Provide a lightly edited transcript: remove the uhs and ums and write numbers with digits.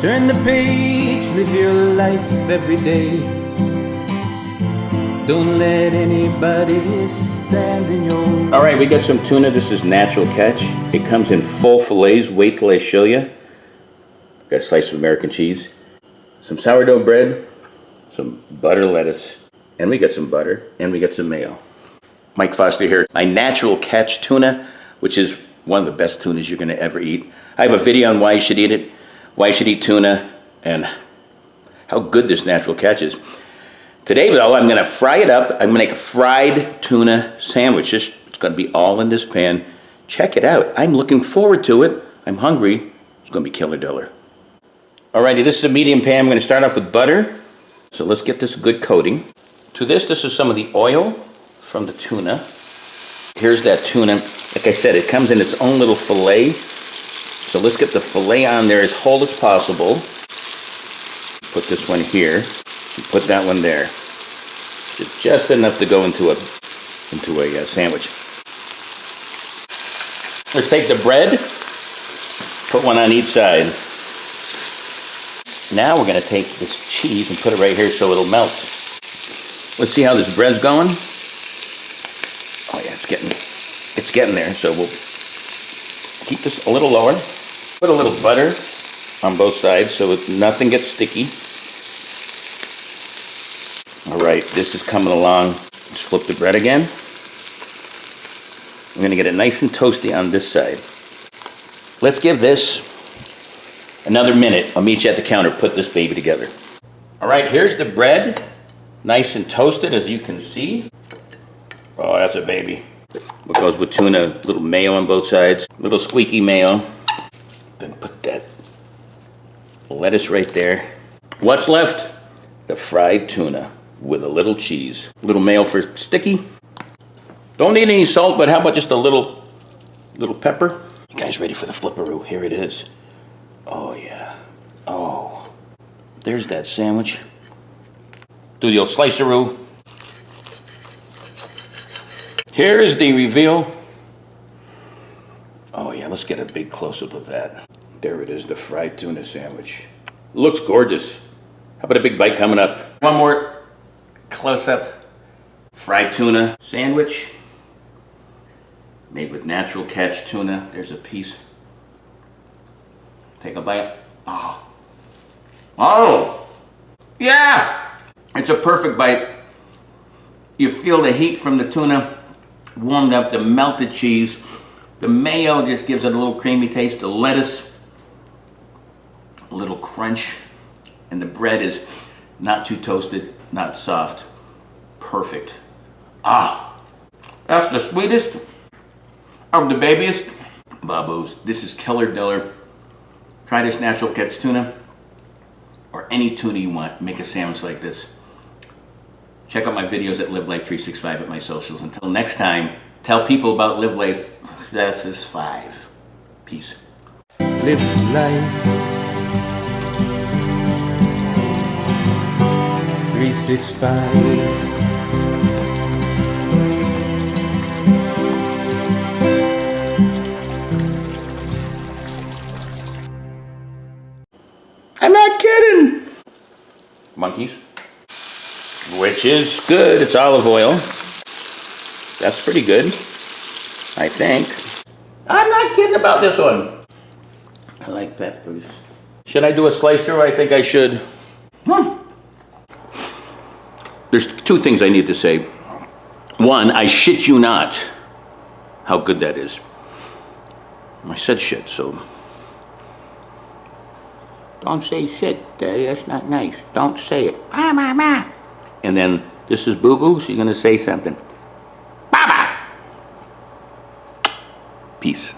Turn the page, live your life every day. Don't let anybody stand in your way. All right, we got some tuna. This is natural catch. It comes in full fillets. Wait till I show you. Got a slice of American cheese, some sourdough bread, some butter lettuce, and we got some butter, and we got some mayo. Mike Foster here. My natural catch tuna, which is one of the best tunas you're gonna ever eat. I have a video on why you should eat it, why you should eat tuna, and how good this natural catch is. Today, though, I'm gonna fry it up. I'm gonna make a fried tuna sandwich. It's gonna be all in this pan. Check it out. I'm looking forward to it. I'm hungry. It's gonna be killer diller. Alrighty, this is a medium pan. I'm gonna start off with butter. So let's get this good coating. To this is some of the oil from the tuna. Here's that tuna. Like I said, it comes in its own little fillet. So let's get the fillet on there as whole as possible. Put this one here. And put that one there. It's just enough to go into a sandwich. Let's take the bread. Put one on each side. Now we're going to take this cheese and put it right here so it'll melt. Let's see how this bread's going. Oh yeah, it's getting there. So we'll keep this a little lower. Put a little butter on both sides so nothing gets sticky. All right, this is coming along. Let's flip the bread again. I'm going to get it nice and toasty on this side. Let's give this another minute. I'll meet you at the counter. Put this baby together. All right, here's the bread. Nice and toasted, as you can see. Oh, that's a baby. What goes with tuna? A little mayo on both sides. A little squeaky mayo. Then put that lettuce right there. What's left? The fried tuna with a little cheese. A little mayo for sticky. Don't need any salt, but how about just a little pepper? You guys ready for the flipperoo? Here it is. Oh yeah. Oh. There's that sandwich. Do the old sliceroo. Here is the reveal. Oh yeah, let's get a big close-up of that. There it is, the fried tuna sandwich. Looks gorgeous. How about a big bite coming up? One more close-up. Fried tuna sandwich. Made with natural catch tuna. There's a piece. Take a bite. Oh. Oh! Yeah! It's a perfect bite. You feel the heat from the tuna warmed up, the melted cheese. The mayo just gives it a little creamy taste. The lettuce, a little crunch. And the bread is not too toasted, not soft. Perfect. Ah! That's the sweetest of the babiest. Baboos. This is killer diller. Try this natural catch tuna. Or any tuna you want. Make a sandwich like this. Check out my videos at Live Life 365 at my socials. Until next time, tell people about Live Life 365. Peace. Live life 365. I'm not kidding. Monkeys. Which is good. It's olive oil. That's pretty good, I think. I'm not kidding about this one. I like peppers. Should I do a slicer? I think I should. There's two things I need to say. One, I shit you not how good that is. I said shit, so. Don't say shit, that's not nice. Don't say it. And then, this is boo-boo, so you're gonna say something. Baba! Peace.